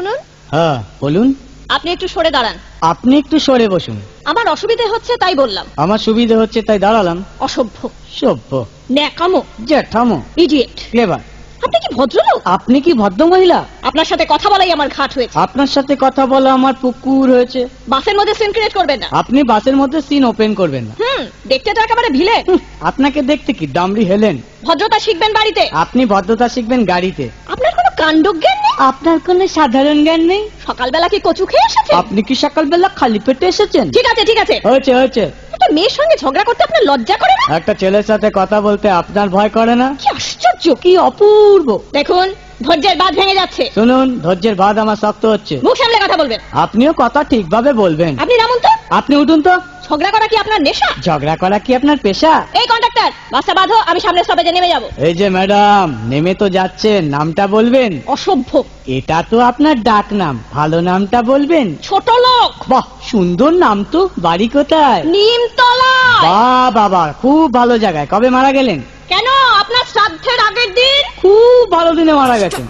শুনুন। হ্যাঁ বলুন। আপনি একটু সরে দাঁড়ান। আপনি একটু সরে বসুন। আমার অসুবিধে হচ্ছে তাই বললাম। আমার সুবিধে হচ্ছে তাই দাঁড়ালাম। অসভ্য, সভ্য, ন্যাকামো, জ্যাঠামো, ইডিয়েট। ক্লেভার। আপনি কি ভদ্রলোক? আপনি কি ভদ্র মহিলা? আপনার সাথে কথা বলাই আমার ঘাট হয়েছে। আপনার সাথে কথা বলা আমার পুকুর হয়েছে। বাসের মধ্যে সিন ক্রিয়েট করবেন না। আপনি বাসের মধ্যে সিন ওপেন করবেন না। দেখতে তো একেবারে ভিলে। আপনাকে দেখতে কি ডামরি হেলেন? ভদ্রতা শিখবেন বাড়িতে। আপনি ভদ্রতা শিখবেন গাড়িতে। আপনার কোনো কাণ্ডজ্ঞান নেই। আপনার কোনো সাধারণ জ্ঞান নেই। সকালবেলা কি কচু খেয়ে এসেছেন? আপনি কি সকালবেলা খালি পেটে এসেছেন? ঠিক আছে ঠিক আছে, হয়েছে হয়েছে। একটা মেয়ের সঙ্গে ঝগড়া করতে আপনার লজ্জা করে না? একটা ছেলের সাথে কথা বলতে আপনার ভয় করে না? কি আশ্চর্য, কি অপূর্ব। দেখুন ধৈর্যের বাঁধ ভেঙে যাচ্ছে। শুনুন, ধৈর্যের বাঁধ আমার শক্ত হচ্ছে। মুখ সামলে কথা বলবেন। আপনিও কথা ঠিকভাবে বলবেন। আপনি নামুন তো। আপনি উঠুন তো। ঝগড়া করা কি আপনার নেশা? ঝগড়া করা কি আপনার পেশা? এই কন্ডাক্টর, বাসটা বাঁধো, আমি সামনের স্টপেজে নেমে যাব। এই যে ম্যাডাম, নেমে তো যাচ্ছেন, নামটা বলবেন। অসভ্য। এটা তো আপনার ডাক নাম, ভালো নামটা বলবেন। ছোট লোক। বাহ, সুন্দর নাম তো। বাড়ি কোথায়? নিমতলা। বাহ বাবা, খুব ভালো জায়গায়। কবে মারা গেলেন? কেন, আপনার শ্রাদ্ধের আগের দিন। খুব ভালো দিনে মারা গেছেন।